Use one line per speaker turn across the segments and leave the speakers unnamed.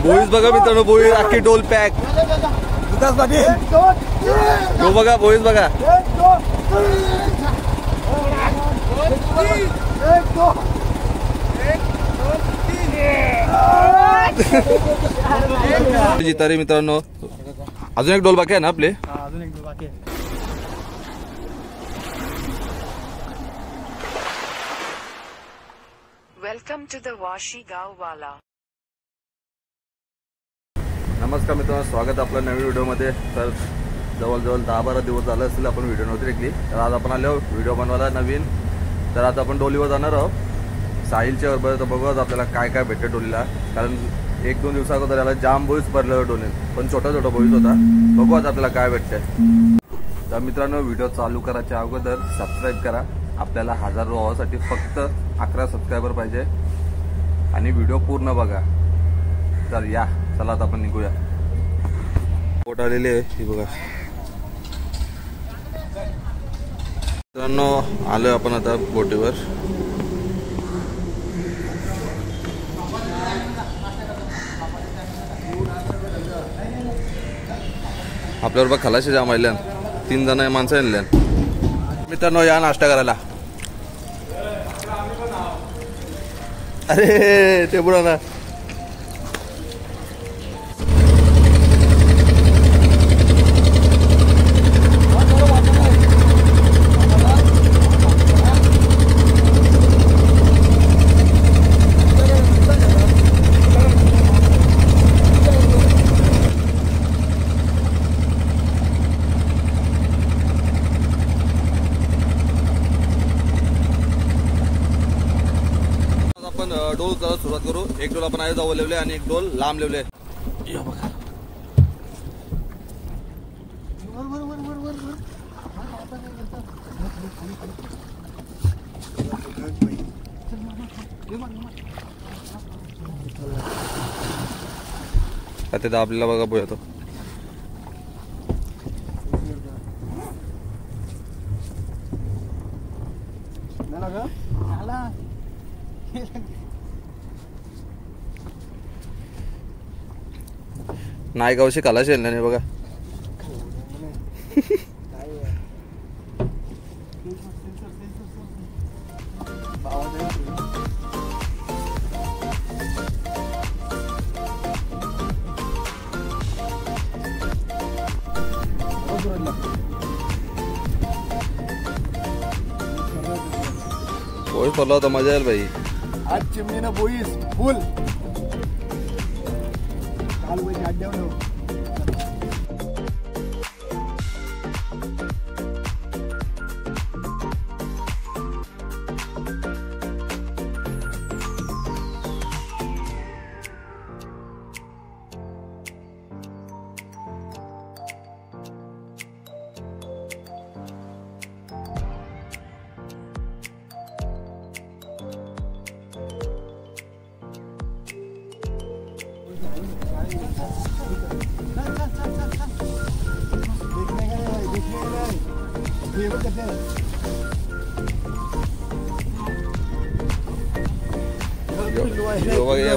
Boys बघा मित्रांनो, boys अख्खी डोल पॅक. तो बघा बोईज बघा. जितारे मित्रांनो, अजून एक डोल बाकी आहे ना आपले.
अजून एक डोल बाकी आहे.
वेलकम टू द वाशी गाववाला.
नमस्कार मित्रांनो, स्वागत आपलं नवीन व्हिडिओमध्ये. तर जवळजवळ 10-12 दिवस झाले असतील आपण व्हिडिओ नव्हती टाकली. तर आज आपण आलो व्हिडिओ बनवायला नवीन. तर आता आपण डोलीवर जाणार आहोत साहिलच्या बरोबर. तर बघू आपल्याला काय काय भेटते डोलीला, कारण 1-2 दिवसाअगोदर याला जाम बोईज भरलं डोलीत, पण छोटा छोटा बोईज होता. बघू आज आपल्याला काय भेटते. तर मित्रांनो, व्हिडिओ चालू करायच्या अगोदर सबस्क्राईब करा. आपल्याला 1000 व्हावासाठी फक्त 11 सबस्क्रायबर पाहिजे आणि व्हिडिओ पूर्ण बघा. तर या चला आता आपण निघूया. बोट आलेली आहे ही बघा मित्रांनो. आलोय आपण आता बोटीवर. आपल्याबरोबर खलाशी जाम आल्या, 3 जण माणसं आणल्या. मित्रांनो या नाश्ता करायला. अरे ते बुडा ना. डोल करायला सुरुवात करू. एक डोल आपण आहे जवळ लेवले आणि एक डोल लांब लेवले. बघा आता दाबलेला बघा बोया तो. नायगावशी काला शेल नाही बघा. बोईस पडला होता, मजा येईल भाई.
आज चिमणीनं बोईस फुल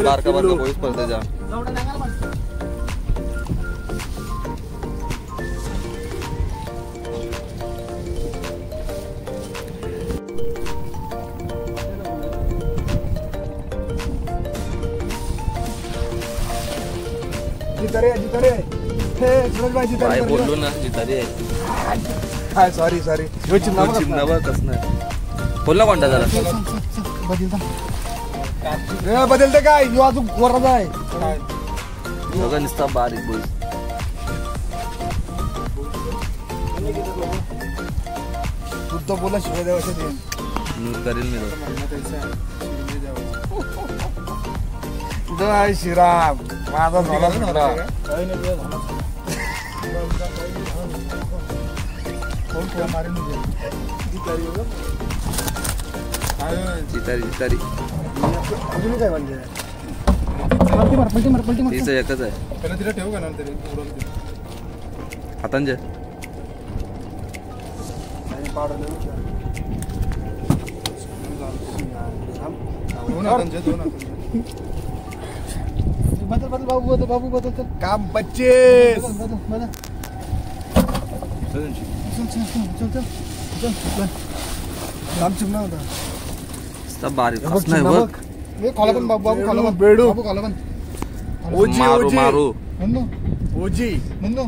बारका बारका बोईस पडते जा. काय बोललो ना जितारे. सॉरी
चिमणावर कसं नाही बोलला कोणता जरा
बदलते काय अजून वरचा आहे
बघा नुसता बारीक बोल.
तू बोला शिवाय द्यावं
करेल मी
जय श्रीराम. माझा झाला
जितारी
अजून काय म्हणजे
तिचं एकच आहे.
तिला ठेवू का नंतर
हातांचे
बदल बदल बाबू बदल चल. काम 25. बदल बदल. चल. काम चिमणा होता.
सब बारीक नाही बघ.
हे खाला पण बाबू खाला पण.
बेडू.
बाबू खाला पण.
ओजी
मारू
ओजी
मारू.
नंदू
ओजी
नंदू.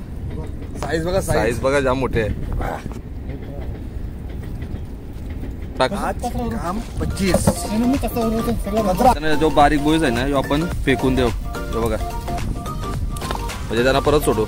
साईज बघा
साईज बघा जाम मोठे आहे. टाक.
काम 25.
नंदू कसं होतं सगळं
त्याने जो बारीक बोईज आहे ना तो आपण फेकून देऊ. हे बघा म्हणजे त्यांना परत सोडू.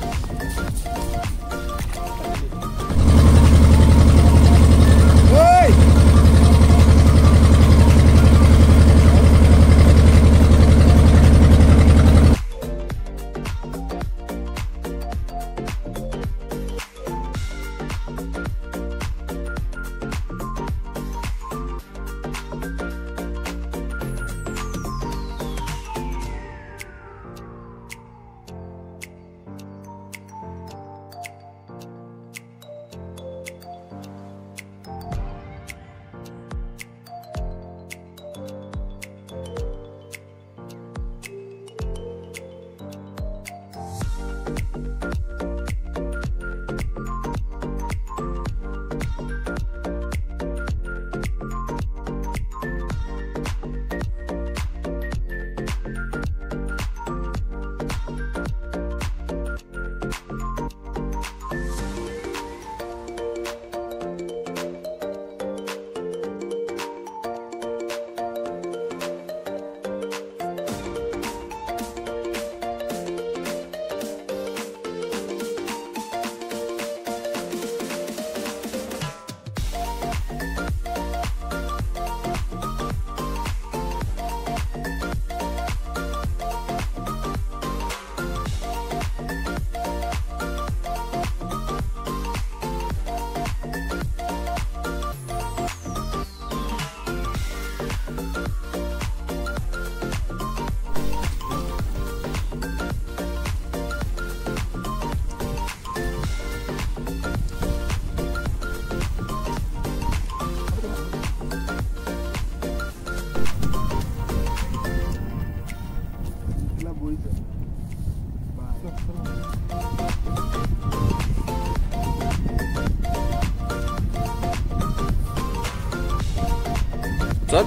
चल.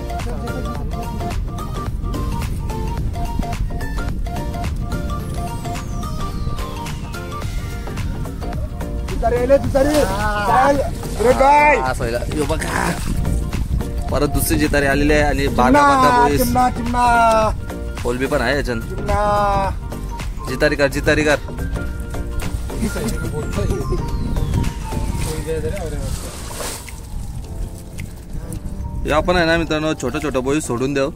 असं आहे. यो बघा परत दुसरी जितारी आलेली आहे आणि
चिमणा
कोलबी पण आहे याच्यात.
चिमणा
जितारी कर. या आपण आहे ना मित्रांनो छोटं बोई सोडून देऊ.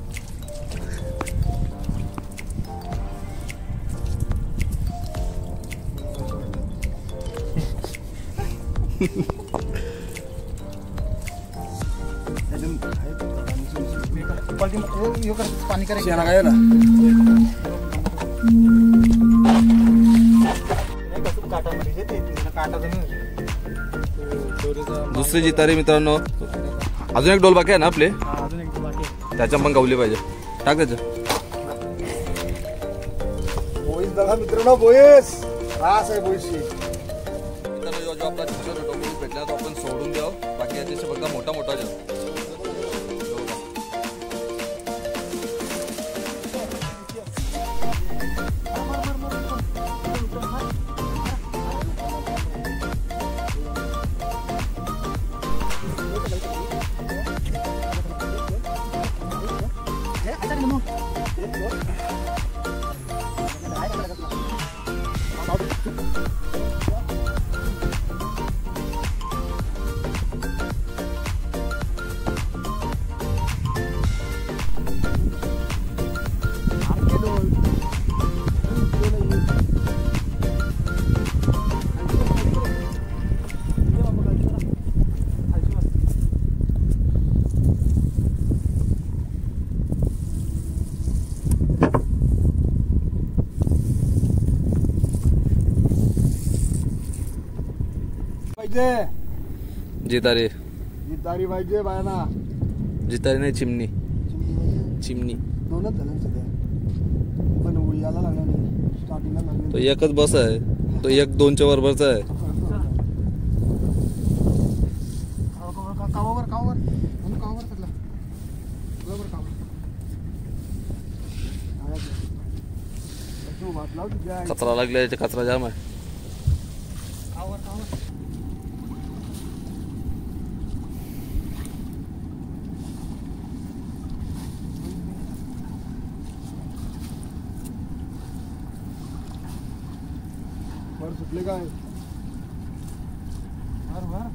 पाणी करायचं.
शेणा काय ना
दुसरी जितारी मित्रांनो. अजून एक डोल बाकी आहे ना आपले. त्याच्या पण गवली पाहिजे. टाक त्याच्या.
बोईस बघा मित्रांनो बोईस रास आहे बोईसची.
मित्रांनो जो आपला छोटा बोईस भेटला तो आपण सोडून द्याव. बाकी याच्याशी बघा मोठा जाऊ. जितारी
जितारी पाहिजे बायना.
जितारी नाही चिमणी.
दोनच झालं सध्या पण याला लागला स्टार्टिंगला लागले.
तो एकच बस आहे, तो 1-2च्या बरोबरचा आहे.
कावावर कावावर म्हणून कावावर सगळा बरोबर कावर तू वाट लाव तुझ्या
कचरा लागला, याचे कचरा जाम आहे.
कावर कावर वर सुटले काय वर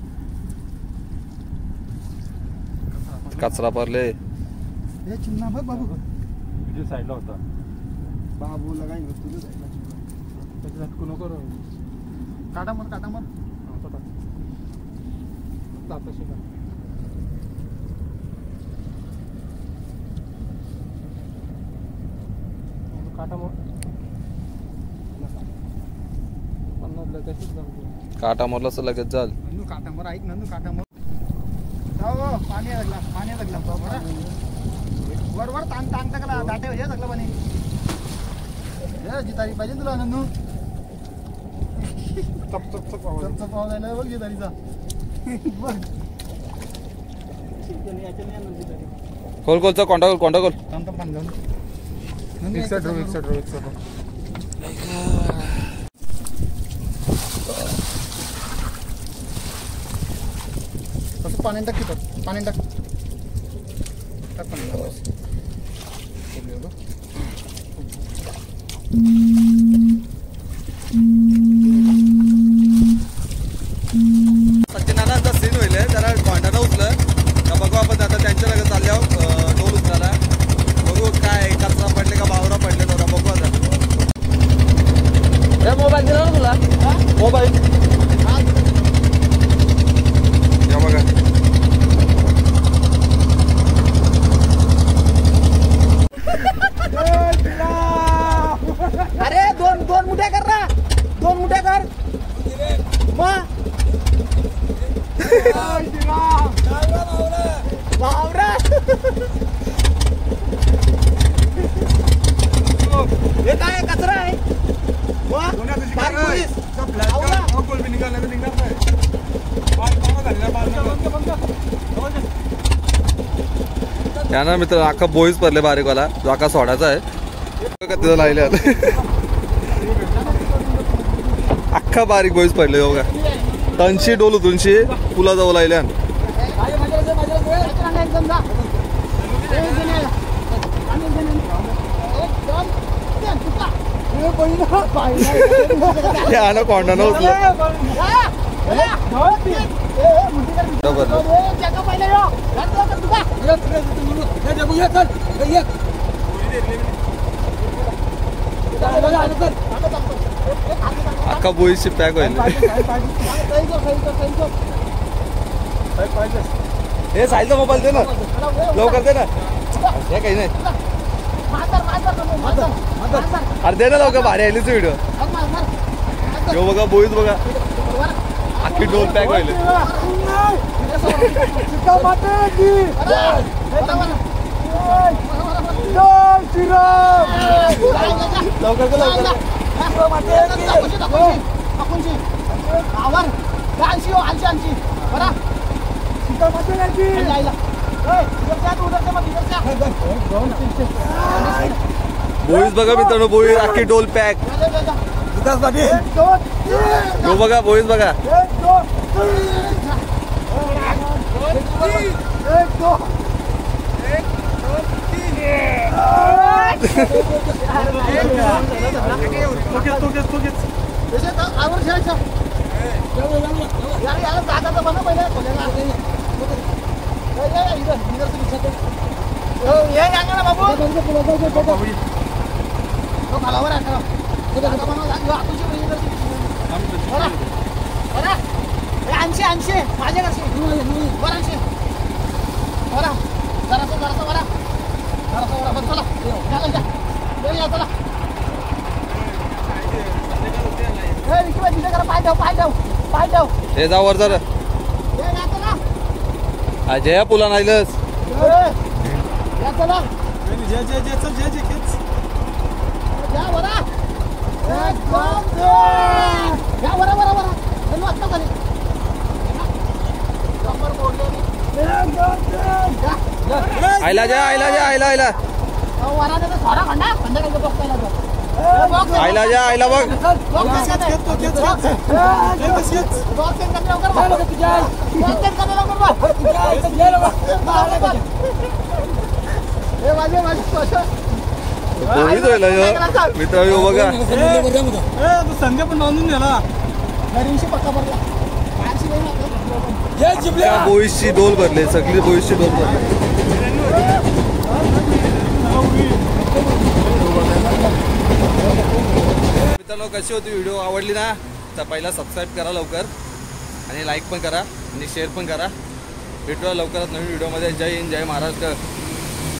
कचरा पडले.
हे चिन्ह बघ बाबू
तुझ्या साईडला होता.
बाबू लगाई तुझ्या साईडला त्याच्या झटकू नको काटा मर काटा मर तापशी काटा मर
काटा मारला असं लगेच जाल.
नंदू काटा मर ऐक नंदू काटा मर जाओ पाणी लागला वर वर तांग तांग टाकला दाटे हे सगळं पाणी हे जितारी पाहिजे तुला नंदू चप चप चप पाव जायला बघ जितारीचा बघ
खोल कोंडा खोल.
थांब पाणी जाऊन एक साइड कसं पाणी टाक तिथं पाणी टाक पाणी
सचिनाचा सीन होईल जरा कोंडाला उचलं का बघू आपण आता त्यांच्या लगेच चालल्यावर टोल उचलायला. बघू काय कचरा पडले का बावरा पडले जरा बघू आता. मोबाईल दिला ना तुला मोबाईल या बघा.
अरे दोन मुठ्या कर ना 2 मुठ्या कर हे काय कचरा आहे
याना मित्र अख्खा बोईच पडले बारीकवाला जो अख्खा सोडायचा आहे. तिथं लायले अख्खा बारीक बोईच पडले बघा. तनशी डोलू तुनशी पुला जाऊ लायल्या. यानं कोंडानं उचलं अख्खा बोईशी पॅक होईल. हे साईलचा मोबाईल दे ना लवकर दे ना. हे काही नाही अरे दे ना लवकर भारी आलीच व्हिडिओ. यो बघा बोईच बघा अख्खी डोल पॅक होईल. लवकर लवकर बोईज बघा मित्रांनो बोईज अख्खी डोल पॅक. यो बघा बोईज बघा
ऐंशी माझ्या कशी बरं 80 बरं जरासं बरं चला चला पाय ठेव
हे जा वर जरा अजय पुला नाहीलच
या वरा या वरा वरा वरा त्यांना वाटतं खाली नंबर बोलले
आयला जा
वरा त्याचा सोडा खंडा संध्याकाळी बघतायला
आयला बघ मित्र बघा
संध्या पण बांधून गेला
बोईसची डोल भरले सगळी बोईसची डोल भरले मित्रांनो कशी होती व्हिडिओ आवडली ना तर पहिला सबस्क्राईब करा लवकर आणि लाईक पण करा आणि शेअर पण करा भेटूया लवकरात नवीन व्हिडिओमध्ये जय हिंद जय महाराष्ट्र